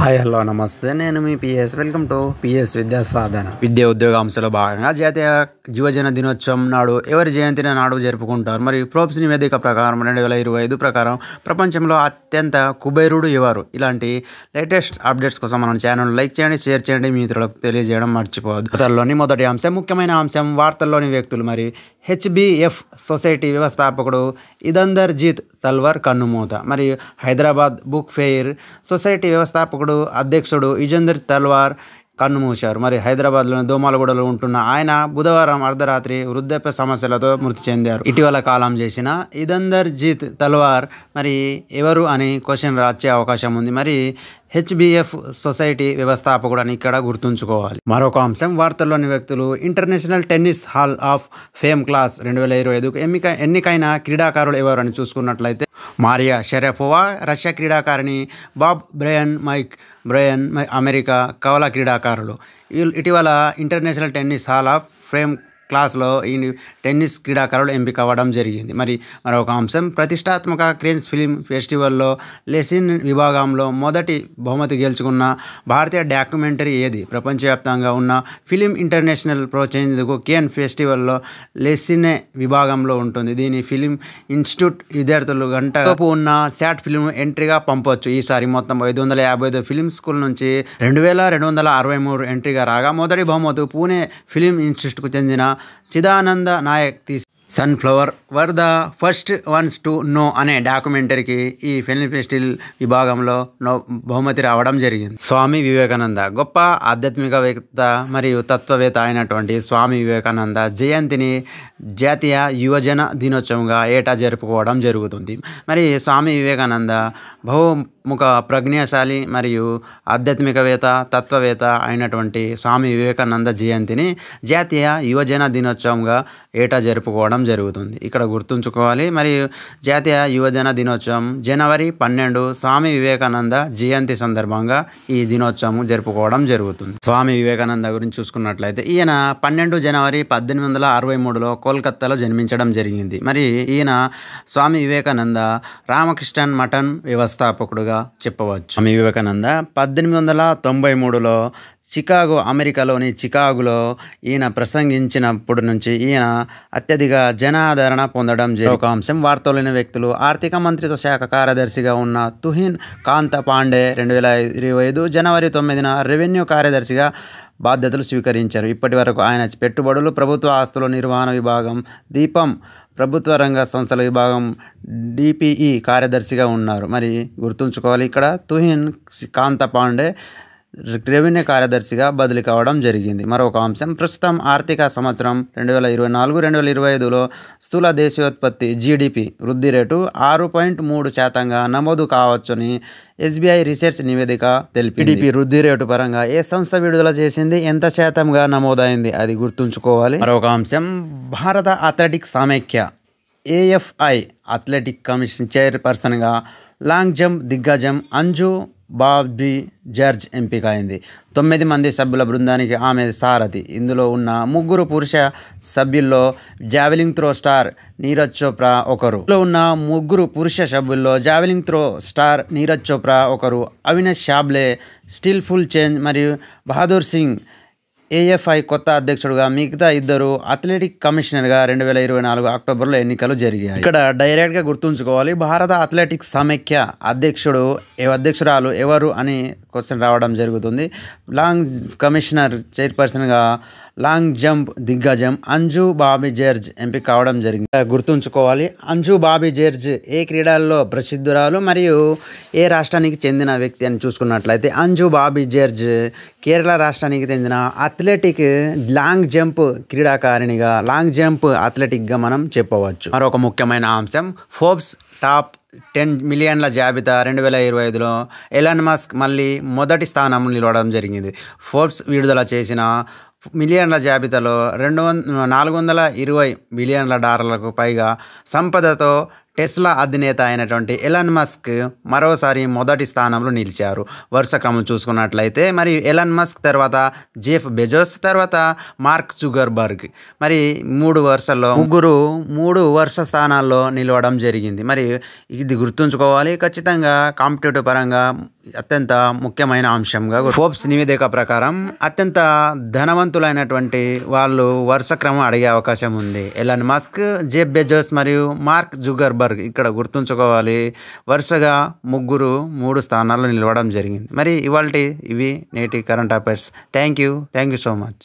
Hi hello నమస్తే నేను మీ PS welcome to PS విద్యా సాధన విద్యా ఉద్యోగ అంశాల భాగంగా జాతీయ యువజన దినోత్సవం నాడు ఎవరి జయంతిని నాడు జరుపుకుంటారు. మరి ఫోర్బ్స్ నివేదిక ప్రకారం 2025 ప్రకారం ప్రపంచంలో అత్యంత కుబేరుడు ఎవరు? ఇలాంటి లేటెస్ట్ అప్డేట్స్ కోసం మన ఛానల్ లైక్ చేయండి, షేర్ చేయండి, మీ మిత్రులకు తెలియజేయడం మర్చిపోవద్దు. వార్తల్లోని మొదటి అంశం, ముఖ్యమైన అంశం వార్తల్లోని వ్యక్తులు. మరి హెచ్బిఎఫ్ సొసైటీ వ్యవస్థాపకుడు ఇదందర్ జీత్ తల్వార్ కన్నుమూత. మరి హైదరాబాద్ బుక్ ఫెయిర్ సొసైటీ వ్యవస్థాపకుడు అధ్యక్షుడు ఇజేందర్ తల్వార్ కన్నుమూశారు. మరి హైదరాబాద్లోని దోమలగూడలో ఉంటున్న ఆయన బుధవారం అర్ధరాత్రి వృద్ధాప్య సమస్యలతో మృతి చెందారు. ఇటీవల కాలం చేసిన ఇదందర్ జీత్ తల్వార్ మరి ఎవరు అని క్వశ్చన్ వచ్చే అవకాశం ఉంది. మరి హెచ్బిఎఫ్ సొసైటీ వ్యవస్థాపకుడు అని ఇక్కడ గుర్తుంచుకోవాలి. మరొక అంశం, వార్తల్లోని వ్యక్తులు. International tennis hall of fame class 2025 ఎన్నికైన క్రీడాకారులు ఎవరు అని చూసుకున్నట్లయితే మారియా షరపోవా రష్యా క్రీడాకారిణి, బాబ్ మైక్ బ్రయన్ అమెరికా కవల క్రీడాకారులు. ఇటీవల international tennis hall of fame క్లాస్లో ఈ టెన్నిస్ క్రీడాకారులు ఎంపిక అవ్వడం జరిగింది. మరొక అంశం, ప్రతిష్టాత్మక క్రేన్స్ ఫిల్మ్ ఫెస్టివల్లో లెసిన్ విభాగంలో మొదటి బహుమతి గెలుచుకున్న భారతీయ డాక్యుమెంటరీ ఏది? ప్రపంచవ్యాప్తంగా ఉన్న ఫిలిం ఇంటర్నేషనల్ ప్రోత్సహించేందుకు కేన్ ఫెస్టివల్లో లెసినే విభాగంలో ఉంటుంది. దీని ఫిలిం ఇన్స్టిట్యూట్ విద్యార్థులు గంటకు ఉన్న శాట్ ఫిల్మ్ ఎంట్రీగా పంపవచ్చు. ఈసారి మొత్తం 555 ఫిలిం స్కూల్ నుంచి 2263 ఎంట్రీగా రాగా మొదటి బహుమతి పూణే ఫిలిం ఇన్స్టిట్యూట్కు చెందిన Chidananda Nayak sunflower were the first ones to know అనే డాక్యుమెంటరీకి ఈ ఫిల్మ్ ఫెస్టివల్ విభాగంలో బహుమతి రావడం జరిగింది. స్వామి వివేకానంద, గొప్ప ఆధ్యాత్మికవేత్త మరియు తత్వవేత్త అయినటువంటి స్వామి వివేకానంద జయంతిని జాతీయ యువజన దినోత్సవంగా ఏటా జరుపుకోవడం జరుగుతుంది. మరి స్వామి వివేకానంద బహుముఖ ప్రజ్ఞాశాలి మరియు ఆధ్యాత్మికవేత్త తత్వవేత్త అయినటువంటి స్వామి వివేకానంద జయంతిని జాతీయ యువజన దినోత్సవంగా ఏటా జరుపుకోవడం జరుగుతుంది. ఇక్కడ గుర్తుంచుకోవాలి. మరియు జాతీయ యువజన దినోత్సవం జనవరి 12 స్వామి వివేకానంద జయంతి సందర్భంగా ఈ దినోత్సవం జరుపుకోవడం జరుగుతుంది. స్వామి వివేకానంద గురించి చూసుకున్నట్లయితే ఈయన 12 జనవరి 1863లో కోల్కత్తాలో జన్మించడం జరిగింది. మరి ఈయన స్వామి వివేకానంద రామకృష్ణన్ మఠం వ్యవస్థాపకుడుగా చెప్పవచ్చు. స్వామి వివేకానంద 1893లో చికాగో, అమెరికాలోని చికాగోలో ఈయన ప్రసంగించినప్పటి నుంచి ఈయన అత్యధిక జనాదరణ పొందడం జరిగింది. ఒక అంశం, వార్తలోని వ్యక్తులు. ఆర్థిక మంత్రిత్వ శాఖ కార్యదర్శిగా ఉన్న తుహిన్ కాంత పాండే 2025 జనవరి 9న రెవెన్యూ కార్యదర్శిగా బాధ్యతలు స్వీకరించారు. ఇప్పటి వరకు ఆయన పెట్టుబడులు, ప్రభుత్వ ఆస్తుల నిర్వహణ విభాగం, దీపం ప్రభుత్వ రంగ సంస్థల విభాగం డిపిఈ కార్యదర్శిగా ఉన్నారు. మరి గుర్తుంచుకోవాలి, ఇక్కడ తుహిన్ కాంత పాండే రెవెన్యూ కార్యదర్శిగా బదిలీ కావడం జరిగింది. మరొక అంశం, ప్రస్తుతం ఆర్థిక సంవత్సరం 2024-2025లో స్థూల దేశీయోత్పత్తి జీడిపి వృద్ధి రేటు 6.3% నమోదు కావచ్చని ఎస్బీఐ రీసెర్చ్ నివేదిక తెలిపింది. జీడిపి వృద్ధి రేటు పరంగా ఏ సంస్థ విడుదల చేసింది, ఎంత శాతంగా నమోదైంది, అది గుర్తుంచుకోవాలి. మరొక అంశం, భారత అథ్లెటిక్స్ సమైక్య ఏఎఫ్ఐ అథ్లెటిక్ కమిషన్ చైర్పర్సన్గా లాంగ్ జంప్ దిగ్గజం అంజు బాబీ జార్జ్ ఎంపిక అయింది. 9 మంది సభ్యుల బృందానికి ఆమె సారథి. ఇందులో ఉన్న 3 పురుష సభ్యుల్లో javelin throw star Neeraj Chopra ఒకరు. ఇందులో ఉన్న 3 పురుష సభ్యుల్లో javelin throw star Neeraj Chopra ఒకరు, అవినాష్ షాబ్లే స్టిల్ ఫుల్ చేంజ్ మరియు బహదూర్ సింగ్ ఏఎఫ్ఐ కొత్త అధ్యక్షుడుగా, మిగతా 2 అథ్లెటిక్ కమిషనర్గా 2024 అక్టోబర్లో ఎన్నికలు జరిగాయి. ఇక్కడ డైరెక్ట్గా గుర్తుంచుకోవాలి, భారత అథ్లెటిక్స్ సమైక్య అధ్యక్షురాలు ఎవరు అని క్వశ్చన్ రావడం జరుగుతుంది. లాంగ్ కమిషనర్ చైర్పర్సన్గా లాంగ్ జంప్ దిగ్గజం అంజు బాబీ జార్జ్ ఎంపిక కావడం జరిగింది. గుర్తుంచుకోవాలి, అంజు బాబీ జార్జ్ ఏ క్రీడల్లో ప్రసిద్ధురాలు మరియు ఏ రాష్ట్రానికి చెందిన వ్యక్తి అని చూసుకున్నట్లయితే అంజు బాబీ జార్జ్ కేరళ రాష్ట్రానికి చెందిన అథ్లెటిక్ లాంగ్ జంప్ క్రీడాకారిణిగా, లాంగ్ జంప్ అథ్లెటిక్గా మనం చెప్పవచ్చు. మరొక ముఖ్యమైన అంశం, ఫోర్బ్స్ టాప్ 10 మిలియన్ల జాబితా 2025లో ఎలాన్ మస్క్ మళ్ళీ మొదటి స్థానంలో నిలవడం జరిగింది. ఫోర్బ్స్ విడుదల చేసిన మిలియన్ల జాబితాలో 420 బిలియన్ల డాలర్లకు పైగా సంపదతో టెస్లా అధినేత అయినటువంటి ఎలాన్ మస్క్ మరోసారి మొదటి స్థానంలో నిలిచారు. వరుస క్రమం చూసుకున్నట్లయితే మరి ఎలాన్ మస్క్ తర్వాత జెఫ్ బెజోస్, తర్వాత మార్క్ జుకర్బర్గ్, మరి 3 వరుస స్థానాల్లో నిలవడం జరిగింది. మరి ఇది గుర్తుంచుకోవాలి ఖచ్చితంగా. కాంపిటేటివ్ పరంగా అత్యంత ముఖ్యమైన అంశంగా ఫోర్బ్స్ నివేదిక ప్రకారం అత్యంత ధనవంతులైనటువంటి వాళ్ళు వరుస క్రమం అడిగే అవకాశం ఉంది. ఎలాన్ మస్క్, జెఫ్ బెజోస్ మరియు మార్క్ జుకర్బర్గ్. ఇక్కడ గుర్తుంచుకోవాలి, వరుసగా ముగ్గురు 3 స్థానాల్లో నిలవడం జరిగింది. మరి ఇవాల్టి ఇవి నేటి current affairs. Thank you so much.